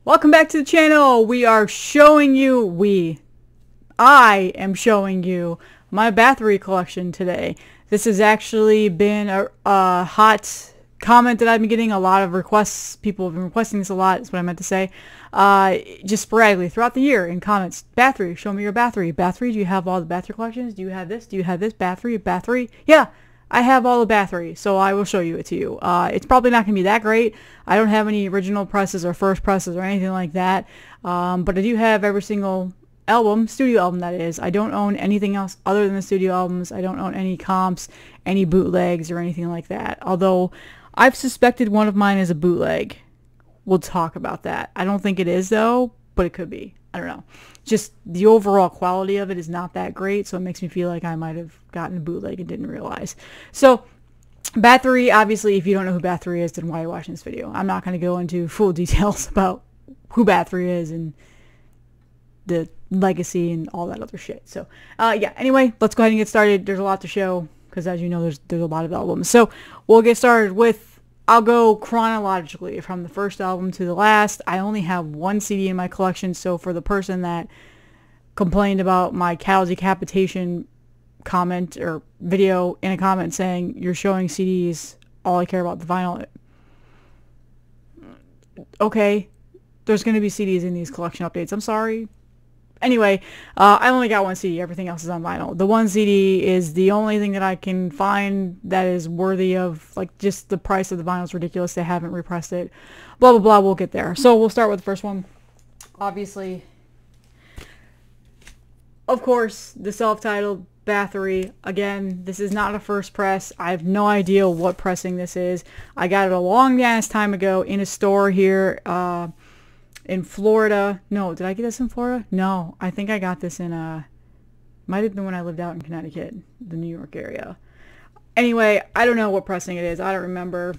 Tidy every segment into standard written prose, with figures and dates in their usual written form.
Welcome back to the channel. I am showing you my Bathory collection today. This has actually been a hot comment that I've been getting. A lot of requests. People have been requesting this a lot, is what I meant to say. Just sporadically throughout the year in comments. Bathory, show me your Bathory. Bathory, do you have all the Bathory collections? Do you have this? Do you have this? Bathory? Yeah. I have all the Bathory, so I will show you it to you. It's probably not going to be that great. I don't have any original presses or first presses or anything like that. But I do have every single album, studio album that is. I don't own anything else other than the studio albums. I don't own any comps, any bootlegs, or anything like that. Although, I've suspected one of mine is a bootleg. We'll talk about that. I don't think it is, though, but it could be. I don't know. Just the overall quality of it is not that great, so it makes me feel like I might have gotten a bootleg and didn't realize. So, Bathory, obviously, if you don't know who Bathory is, then why are you watching this video? I'm not going to go into full details about who Bathory is and the legacy and all that other shit. So, yeah, anyway, let's go ahead and get started. There's a lot to show, because as you know, there's a lot of albums. So, we'll get started with, I'll go chronologically from the first album to the last. I only have one CD in my collection, so for the person that complained about my cow decapitation comment or video in a comment saying you're showing CDs, all I care about the vinyl. Okay, there's going to be CDs in these collection updates. I'm sorry. Anyway, I only got one CD. Everything else is on vinyl. The one CD is the only thing that I can find that is worthy of, like, just the price of the vinyl is ridiculous. They haven't repressed it. Blah, blah, blah. We'll get there. So we'll start with the first one. Obviously, of course, the self-titled Bathory. Again, this is not a first press. I have no idea what pressing this is. I got it a long ass time ago in a store here, in Florida. No, did I get this in Florida? No, I think I got this in, might have been when I lived out in Connecticut, the New York area. Anyway, I don't know what pressing it is. I don't remember.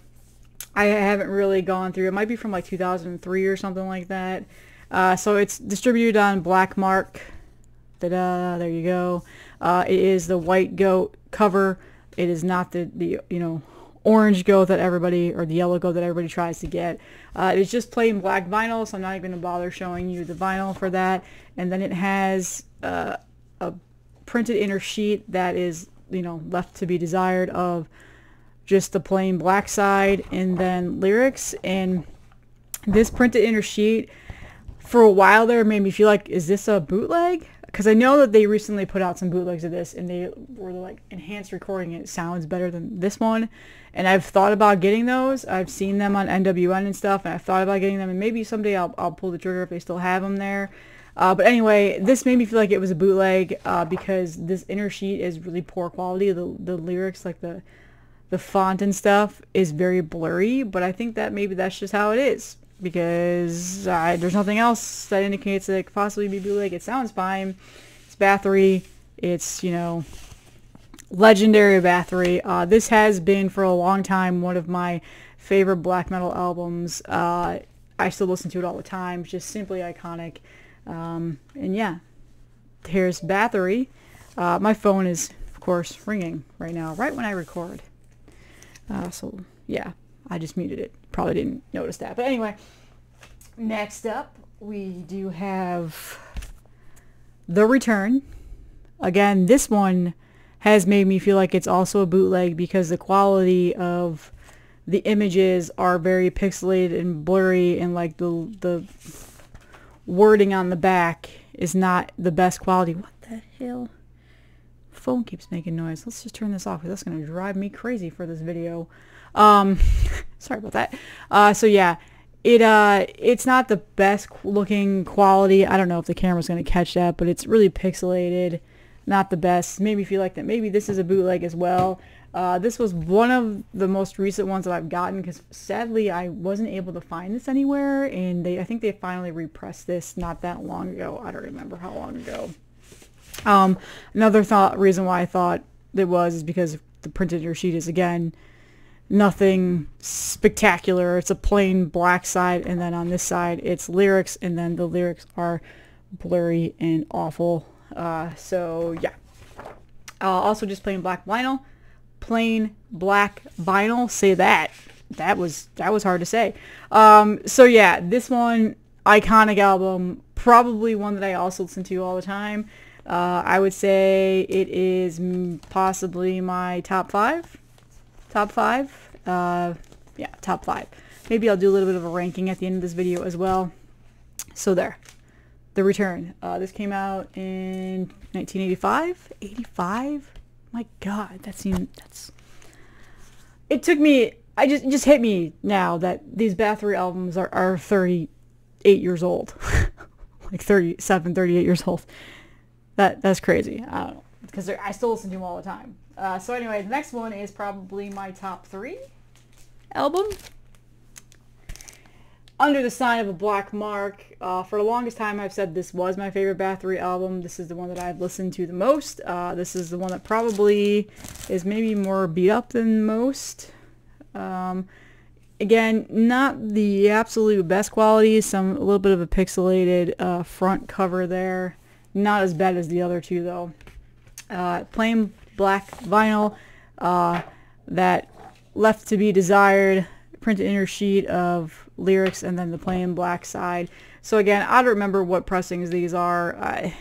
I haven't really gone through. It might be from like 2003 or something like that. So it's distributed on Black Mark. Ta-da, there you go. It is the white goat cover. It is not the orange goat that everybody, or the yellow goat that everybody tries to get. It's just plain black vinyl, so I'm not even going to bother showing you the vinyl for that. And then it has a printed inner sheet that is, left to be desired of just the plain black side, and then lyrics. And this printed inner sheet, for a while there, made me feel like, is this a bootleg? Because I know that they recently put out some bootlegs of this, and they were like enhanced recording. It sounds better than this one, and I've thought about getting those. I've seen them on NWN and stuff, and I've thought about getting them, and maybe someday I'll pull the trigger if they still have them there. But anyway, this made me feel like it was a bootleg because this inner sheet is really poor quality. The lyrics, like the font and stuff, is very blurry, but I think that maybe that's just how it is. Because there's nothing else that indicates that it could possibly be bootleg. It sounds fine. It's Bathory. It's, legendary Bathory. This has been for a long time one of my favorite black metal albums. I still listen to it all the time. Just simply iconic. And yeah, here's Bathory. My phone is, of course, ringing right now, right when I record. So yeah, I just muted it. Probably didn't notice that. But anyway, next up, we do have The Return. Again, this one has made me feel like it's also a bootleg because the quality of the images are very pixelated and blurry, and like the wording on the back is not the best quality. What the hell? Phone keeps making noise. Let's just turn this off because that's going to drive me crazy for this video. Sorry about that. So yeah, it's not the best looking quality. I don't know if the camera's going to catch that, but it's really pixelated. Not the best. Made me feel like that maybe this is a bootleg as well. This was one of the most recent ones that I've gotten because sadly I wasn't able to find this anywhere, and I think they finally repressed this not that long ago. I don't remember how long ago. Another reason why I thought it was is because the printed inner sheet is, again, nothing spectacular. It's a plain black side, and then on this side it's lyrics, and then the lyrics are blurry and awful. So yeah. Also just plain black vinyl. Plain black vinyl. Say that. That was hard to say. So yeah, this one iconic album, probably one that I also listen to all the time. I would say it is possibly my top five. Yeah, top five. Maybe I'll do a little bit of a ranking at the end of this video as well. So there, The Return. This came out in 1985. 85? My God, it took me. It just hit me now that these Bathory albums are 38 years old. Like 37, 38 years old. That's crazy. I don't know. Because I still listen to them all the time. So anyway, the next one is probably my top 3 album. Under the Sign of a Black Mark. For the longest time I've said this was my favorite Bathory album. This is the one that I've listened to the most. This is the one that probably is maybe more beat up than most. Again, not the absolute best quality. A little bit of a pixelated front cover there. Not as bad as the other two though. Plain black vinyl that left to be desired. Printed inner sheet of lyrics and then the plain black side. So again, I don't remember what pressings these are. I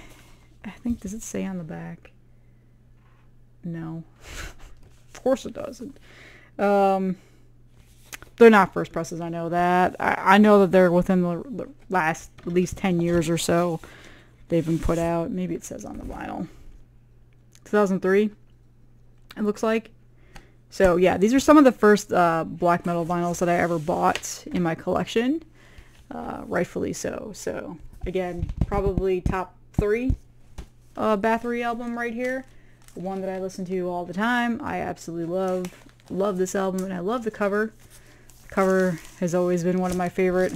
think, does it say on the back? No. Of course it doesn't. They're not first presses, I know that. I know that they're within the last at least 10 years or so they've been put out. Maybe it says on the vinyl. 2003, it looks like. So yeah, these are some of the first black metal vinyls that I ever bought in my collection. Rightfully so. So again, probably top 3 Bathory album right here. The one that I listen to all the time. I absolutely love this album, and I love the cover. The cover has always been one of my favorite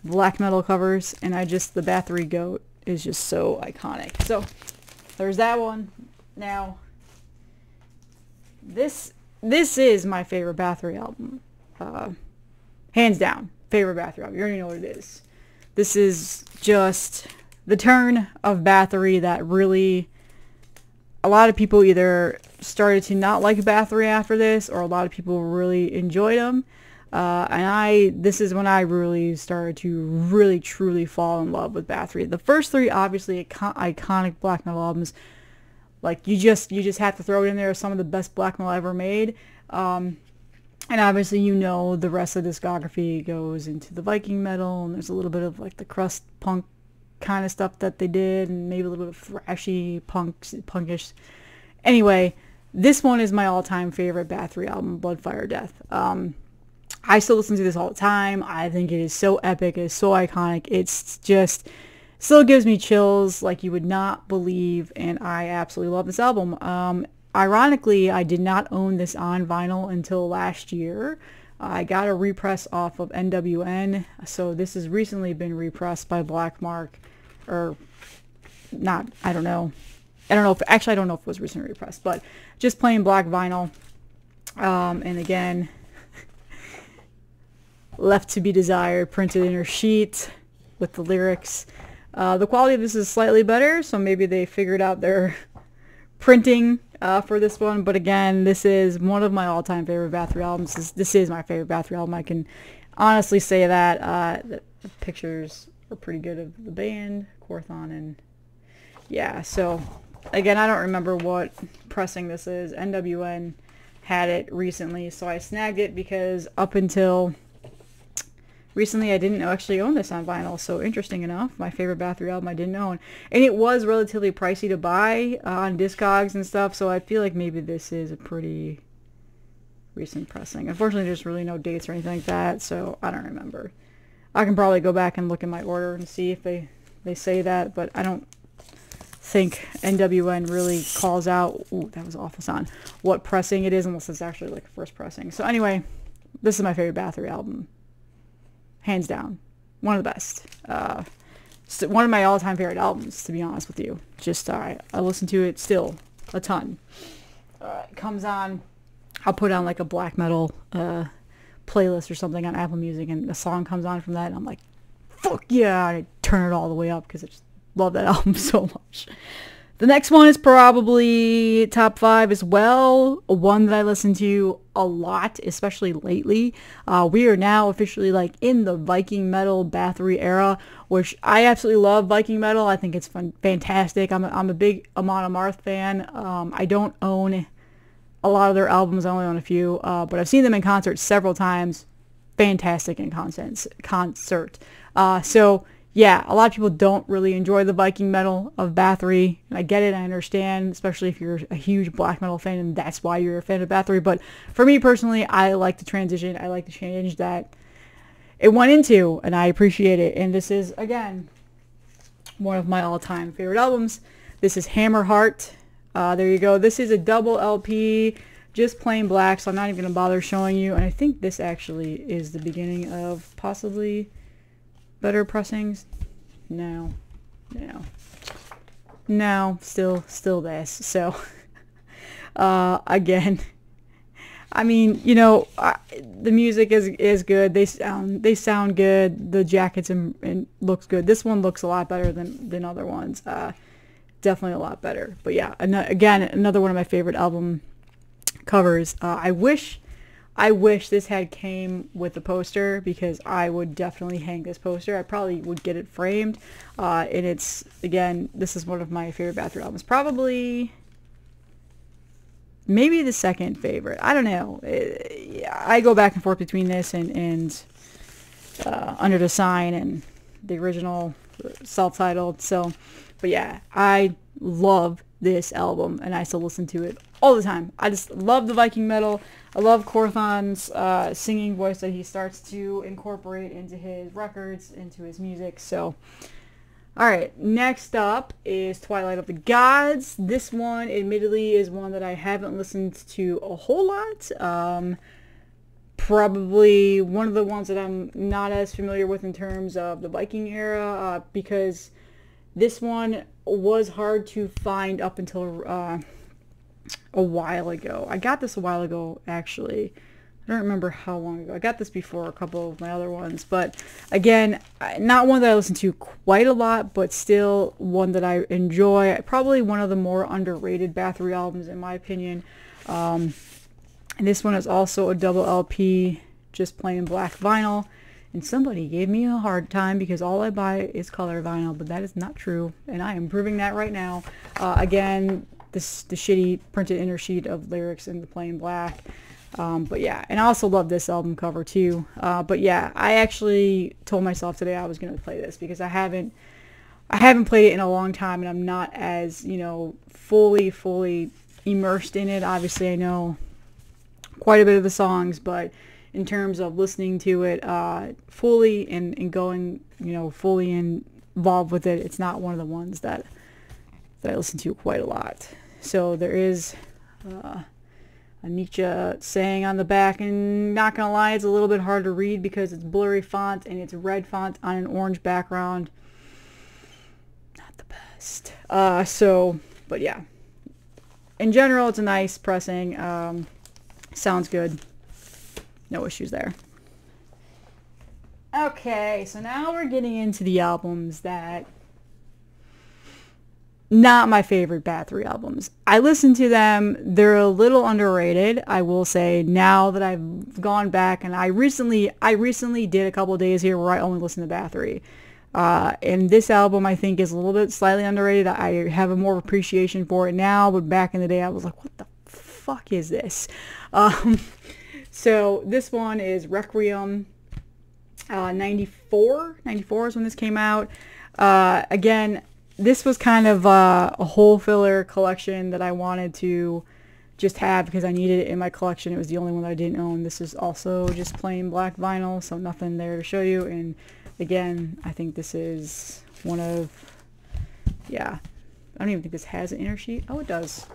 black metal covers, and the Bathory goat is just so iconic. So there's that one. Now, this is my favorite Bathory album. Hands down, favorite Bathory album. You already know what it is. This is just the turn of Bathory that really, a lot of people either started to not like Bathory after this, or a lot of people really enjoyed them. And this is when I really started to really truly fall in love with Bathory. The first 3 obviously iconic black metal albums. Like you just have to throw it in there as some of the best black metal ever made. And obviously the rest of the discography goes into the Viking metal, and there's a little bit of like the crust punk kind of stuff that they did, and maybe a little bit of thrashy punkish. Anyway, this one is my all-time favorite Bathory album, Blood, Fire, Death. I still listen to this all the time. I think it is so epic. It is so iconic. It's just still gives me chills like you would not believe, and I absolutely love this album. Ironically, I did not own this on vinyl until last year. I got a repress off of NWN, so this has recently been repressed by Black Mark, or not, I don't know if it was recently repressed, but just plain black vinyl. And again, left to be desired, printed inner sheet with the lyrics. The quality of this is slightly better, so maybe they figured out their printing for this one. But again, this is one of my all-time favorite Bathory albums. This is my favorite Bathory album. I can honestly say that. The pictures are pretty good of the band, Corthon, and yeah. So again, I don't remember what pressing this is. NWN had it recently, so I snagged it because up until recently I didn't actually own this on vinyl. So interesting enough, my favorite Bathory album I didn't own, and it was relatively pricey to buy on Discogs and stuff, so I feel like maybe this is a pretty recent pressing. Unfortunately, there's really no dates or anything like that, so I don't remember. I can probably go back and look in my order and see if they say that, but I don't think NWN really calls out, ooh, that was awful sound, what pressing it is, unless it's actually like a first pressing. So anyway, this is my favorite Bathory album. Hands down. One of the best. One of my all-time favorite albums, to be honest with you. Just, I listen to it still a ton. It comes on, I'll put on like a black metal playlist or something on Apple Music, and a song comes on from that, and I'm like, fuck yeah, and I turn it all the way up because I just love that album so much. The next one is probably top 5 as well. One that I listen to a lot, especially lately. We are now officially like in the Viking metal Bathory era, which I absolutely love Viking metal. I think it's fantastic. I'm a big Amon Amarth fan. I don't own a lot of their albums. I only own a few, but I've seen them in concert several times. Fantastic in concert. So yeah, a lot of people don't really enjoy the Viking metal of Bathory, and I get it, I understand, especially if you're a huge black metal fan, and that's why you're a fan of Bathory. But for me personally, I like the transition, I like the change that it went into, and I appreciate it. And this is, again, one of my all-time favorite albums. This is Hammerheart. There you go. This is a double LP, just plain black, so I'm not even going to bother showing you. And I think this actually is the beginning of possibly better pressings. No, still this. So again, I mean, you know, the music is good. They sound good. The jackets and looks good. This one looks a lot better than other ones. Definitely a lot better. But yeah, again, another one of my favorite album covers. I wish this had came with a poster, because I would definitely hang this poster. I probably would get it framed. And it's, again, this is one of my favorite Bathory albums. Probably, maybe the second favorite. I don't know. I go back and forth between this and Under the Sign and the original self-titled. So, but yeah, I love this album, and I still listen to it all the time. I just love the Viking metal. I love Korthan's singing voice that he starts to incorporate into his records, into his music. So, alright, next up is Twilight of the Gods. This one, admittedly, is one that I haven't listened to a whole lot. Probably one of the ones that I'm not as familiar with in terms of the Viking era, because this one was hard to find up until a while ago. I got this a while ago, actually. I don't remember how long ago. I got this before a couple of my other ones. But again, not one that I listen to quite a lot, but still one that I enjoy. Probably one of the more underrated Bathory albums, in my opinion. And this one is also a double LP, just plain black vinyl. And somebody gave me a hard time because all I buy is color vinyl, but that is not true, and I am proving that right now. Again, the shitty printed inner sheet of lyrics in the plain black. But yeah, and I also love this album cover too. But yeah, I actually told myself today I was going to play this because I haven't played it in a long time, and I'm not as, you know, fully immersed in it. Obviously, I know quite a bit of the songs, but in terms of listening to it fully and going, you know, fully involved with it, it's not one of the ones that I listen to quite a lot. So there is a Nietzsche saying on the back, and not gonna lie, it's a little bit hard to read because it's blurry font and it's red font on an orange background. Not the best. But yeah, in general, it's a nice pressing. Sounds good. No issues there. Okay, so now we're getting into the albums that not my favorite Bathory albums. I listen to them. They're a little underrated, I will say, now that I've gone back, and I recently did a couple of days here where I only listened to Bathory. And this album, I think, is a little bit slightly underrated. I have a more appreciation for it now, but back in the day I was like, what the fuck is this? So this one is Requiem. 94 is when this came out. Again, this was kind of a hole filler collection that I wanted to just have because I needed it in my collection. It was the only one that I didn't own. This is also just plain black vinyl, so nothing there to show you. And again, I think this is one of, yeah, I don't even think this has an inner sheet. Oh, it does.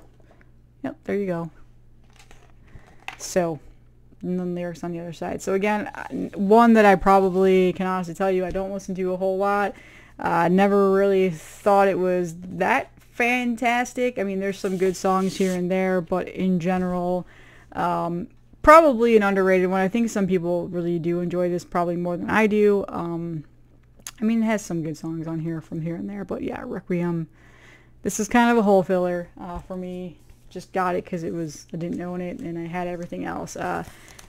Yep, there you go. So, and then lyrics on the other side. So again, one that I probably can honestly tell you I don't listen to a whole lot. Never really thought it was that fantastic. I mean, there's some good songs here and there, but in general, probably an underrated one. I think some people really do enjoy this probably more than I do. I mean, it has some good songs on here from here and there, but yeah, Requiem. This is kind of a hole filler for me. just got it because I didn't own it and I had everything else.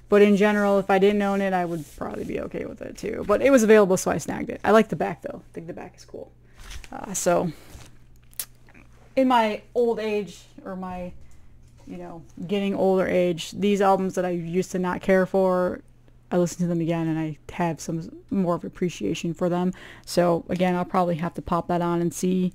But in general, if I didn't own it, I would probably be okay with it too. But it was available, so I snagged it. I like the back though. I think the back is cool. So in my old age, or my, getting older age, these albums that I used to not care for, I listen to them again and I have some more of appreciation for them. So again, I'll probably have to pop that on and see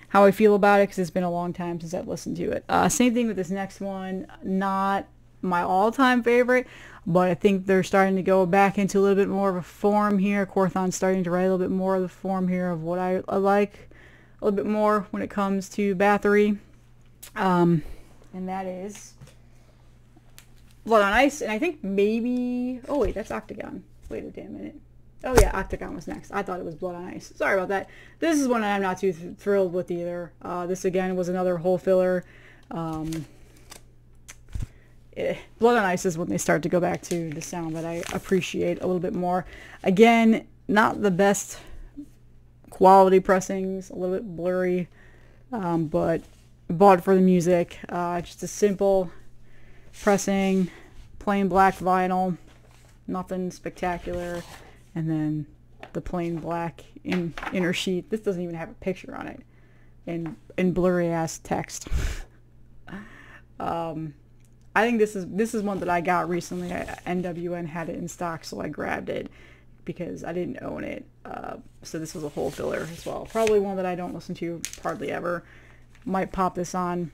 how I feel about it, because it's been a long time since I've listened to it. Same thing with this next one. Not my all-time favorite, but I think they're starting to go back into a little bit more of a form here. Quorthon's starting to write a little bit more of the form here of what I like a little bit more when it comes to Bathory. And that is Blood on Ice, and I think maybe... Oh, wait, that's Octagon. Wait a damn minute. Oh, yeah, Octagon was next. I thoued it was Blood on Ice. Sorry about that. This is one I'm not too thrilled with either. This, again, was another hole filler. Blood on Ice is when they start to go back to the sound that I appreciate a little bit more. Again, not the best quality pressings, a little bit blurry, but bought for the music. Just a simple pressing, plain black vinyl, nothing spectacular, and then the plain black inner sheet. This doesn't even have a picture on it, and blurry ass text. I think this is one that I got recently. NWN had it in stock, so I grabbed it because I didn't own it. So this was a hole filler as well. Probably one that I don't listen to hardly ever. Might pop this on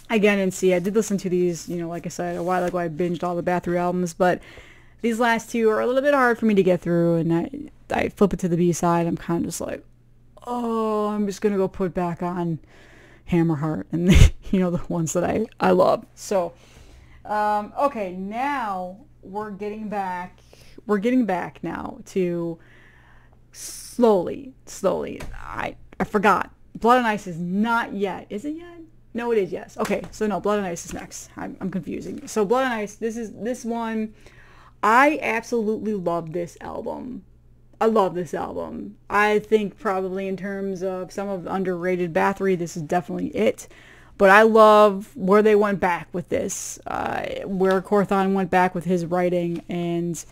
again and see. I did listen to these, like I said, a while ago. I binged all the Bathory albums, but these last two are a little bit hard for me to get through, and I flip it to the B-side. I'm kind of just like, oh, I'm just going to go put back on Hammerheart and, the ones that I love. So, okay, now we're getting back now to slowly. I forgot. Blood on Ice is not yet. Is it yet? No, it is, yes. Okay, so no, Blood on Ice is next. I'm confusing. So Blood on Ice, this one, I absolutely love this album. I love this album. I think probably in terms of some of the underrated Bathory, this is definitely it. But I love where they went back with this, where Quorthon went back with his writing, and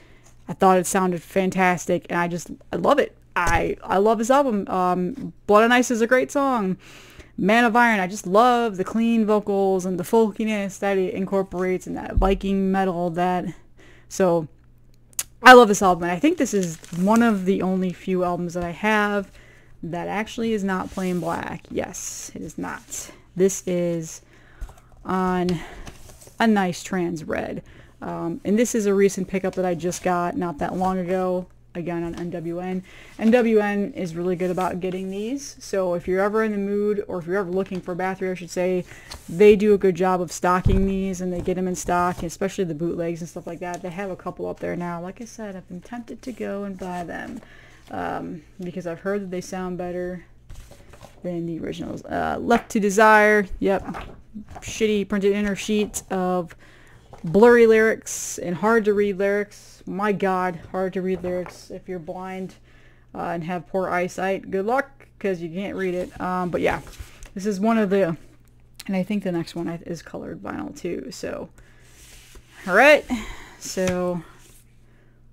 I thought it sounded fantastic, and I love it. I love this album. Blood on Ice is a great song. Man of Iron, I just love the clean vocals and the folkiness that it incorporates, and that Viking metal so I love this album, and I think this is one of the only few albums that I have that actually is not plain black. Yes, it is not. This is on a nice trans red. And this is a recent pickup that I just got not that long ago, again on NWN. NWN is really good about getting these, so if you're ever in the mood, or if you're ever looking for Bathory, I should say, they do a good job of stocking these, and they get them in stock, especially the bootlegs and stuff like that. They have a couple up there now. Like I said, I've been tempted to go and buy them, because I've heard that they sound better than the originals. Left to Desire, yep, shitty printed inner sheet of blurry lyrics and hard to read lyrics. My God, hard to read lyrics. If you're blind and have poor eyesight, good luck, because you can't read it. But yeah, this is one of the, and I think the next one is colored vinyl too. So, all right, so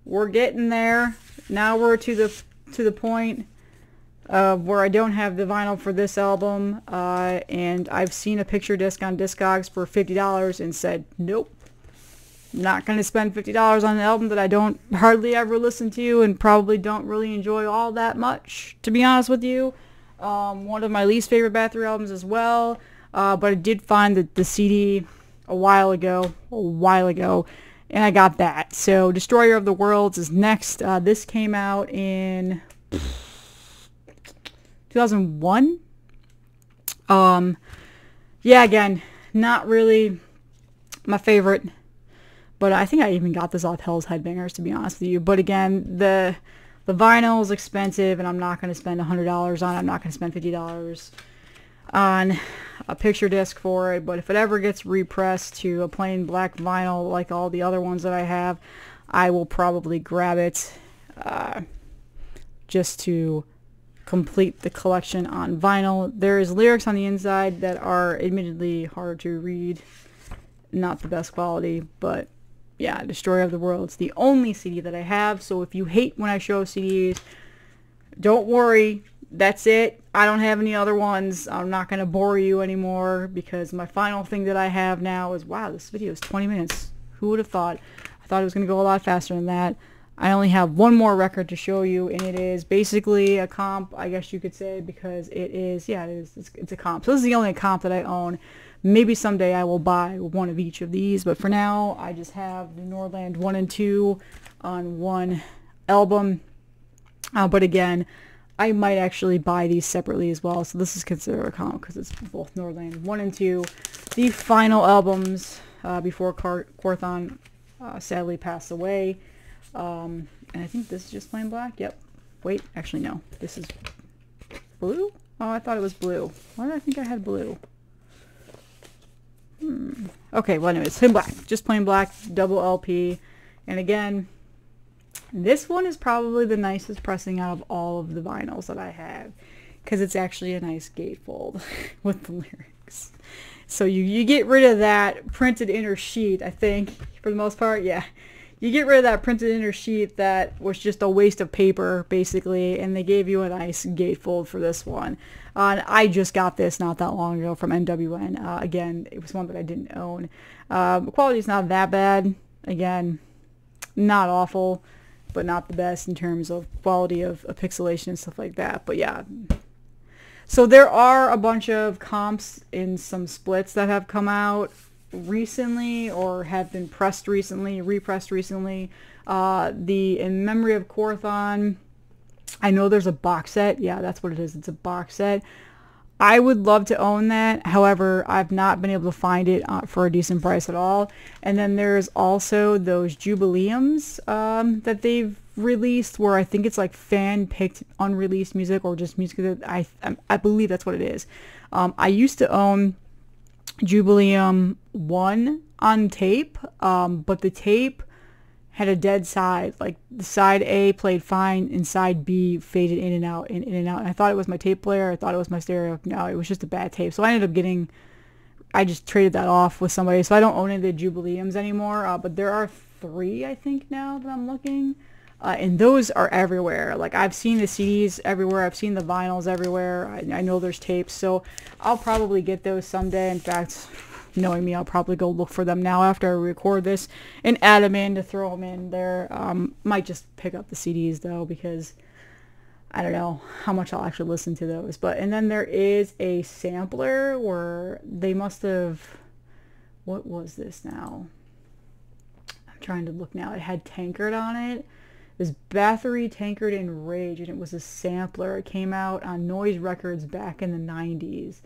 we're getting there. Now we're to the point where I don't have the vinyl for this album, and I've seen a picture disc on Discogs for $50 and said, nope. Not going to spend $50 on an album that I don't hardly ever listen to and probably don't really enjoy all that much, to be honest with you. One of my least favorite Bathory albums as well, but I did find the CD a while ago, and I got that. So Destroyer of the Worlds is next. This came out in 2001. Yeah, again, not really my favorite. But I think I even got this off Hell's Headbangers, to be honest with you. But again, the vinyl is expensive, and I'm not going to spend $100 on it. I'm not going to spend $50 on a picture disc for it. But if it ever gets repressed to a plain black vinyl like all the other ones that I have, I will probably grab it just to complete the collection on vinyl. There's lyrics on the inside that are admittedly hard to read, not the best quality, but yeah, Destroyer of the World. It's the only CD that I have, so if you hate when I show CDs, don't worry, that's it. I don't have any other ones. I'm not going to bore you anymore, because my final thing that I have now is, wow, this video is 20 minutes. Who would have thought? I thought it was going to go a lot faster than that. I only have one more record to show you, and it is basically a comp, I guess you could say, because it is, yeah, it's a comp. So this is the only comp that I own. Maybe someday I will buy one of each of these, but for now, I just have the Nordland 1 and 2 on one album. But again, I might actually buy these separately as well, so this is considered a comp because it's both Nordland 1 and 2, the final albums before Quorthon sadly passed away. And I think this is just plain black. Yep. Wait, actually no. This is blue? Oh, I thought it was blue. Why did I think I had blue? Okay, well anyways, plain black. Just plain black, double LP. And again, this one is probably the nicest pressing out of all of the vinyls that I have, because it's actually a nice gatefold with the lyrics. So you get rid of that printed inner sheet, I think, for the most part. Yeah. You get rid of that printed inner sheet that was just a waste of paper, basically, and they gave you a nice gatefold for this one. And I just got this not that long ago from NWN. Again, it was one that I didn't own. The quality's not that bad. Again, not awful, but not the best in terms of quality of pixelation and stuff like that. But yeah. So there are a bunch of comps in some splits that have come out recently or have been pressed recently, repressed recently. The In Memory of Quorthon, I know there's a box set. Yeah, that's what it is. It's a box set. I would love to own that. However, I've not been able to find it for a decent price at all. And then there's also those Jubileums that they've released, where I think it's like fan-picked unreleased music, or just music that I believe that's what it is. I used to own Jubileum 1 on tape, but the tape had a dead side. Like, the side A played fine and side B faded in and out and in and out. And I thought it was my tape player. I thought it was my stereo. No, it was just a bad tape. So I ended up I just traded that off with somebody. So I don't own any of the Jubileums anymore. But there are 3, I think, now that I'm looking. And those are everywhere. Like, I've seen the CDs everywhere. I've seen the vinyls everywhere. I know there's tapes. So I'll probably get those someday. In fact, knowing me, I'll probably go look for them now after I record this and add them in to throw them in there. Might just pick up the CDs though, because I don't know how much I'll actually listen to those. But, and then there is a sampler where they must have, what was this now? I'm trying to look now. It had Tankard on it. It was Bathory, Tankard, and Rage, and it was a sampler. It came out on Noise Records back in the 90s.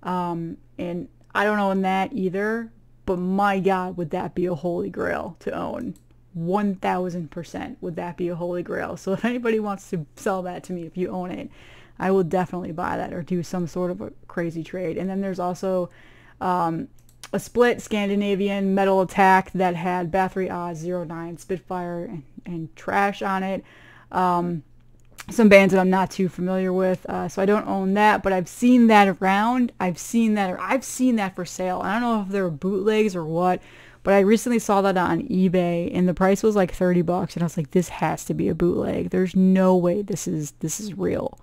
And I don't own that either, but my God, would that be a holy grail to own. 1000% would that be a holy grail. So if anybody wants to sell that to me, if you own it, I will definitely buy that or do some sort of a crazy trade. And then there's also a split Scandinavian metal attack that had Bathory Oz, 09, Spitfire, and Trash on it. Some bands that I'm not too familiar with, so I don't own that, but I've seen that around. I've seen that for sale. I don't know if they're bootlegs or what, but I recently saw that on eBay, and the price was like $30, and I was like, this has to be a bootleg. There's no way this is real.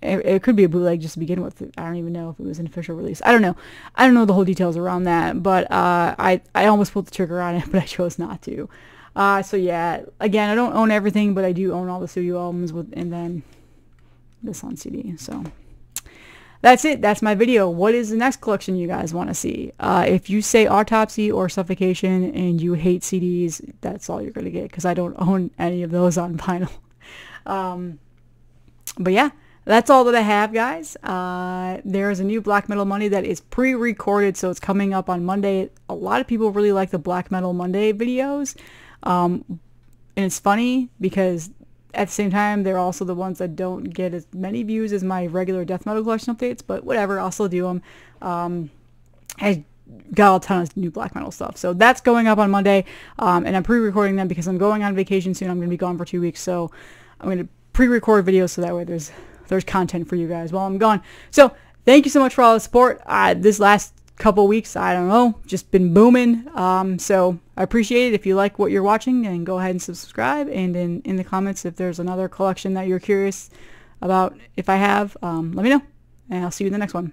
It could be a bootleg just to begin with. I don't even know if it was an official release. I don't know. I don't know the whole details around that, but I almost pulled the trigger on it, but I chose not to. So yeah, again, I don't own everything, but I do own all the studio albums and then this on CD. So that's it. That's my video. What is the next collection you guys want to see? If you say Autopsy or Suffocation and you hate CDs, that's all you're going to get, because I don't own any of those on vinyl. But yeah, that's all that I have, guys. There's a new Black Metal Monday that is pre-recorded, so it's coming up on Monday. A lot of people really like the Black Metal Monday videos. And it's funny because at the same time, they're also the ones that don't get as many views as my regular Death Metal Collection updates, but whatever, I'll still do them. I got a ton of new Black Metal stuff, so that's going up on Monday, and I'm pre-recording them because I'm going on vacation soon. I'm going to be gone for 2 weeks, so I'm going to pre-record videos so that way there's content for you guys while I'm gone. So thank you so much for all the support. This last couple weeks, I don't know, just been booming. So I appreciate it. If you like what you're watching, then go ahead and subscribe. And in the comments, if there's another collection that you're curious about, if I have, let me know. And I'll see you in the next one.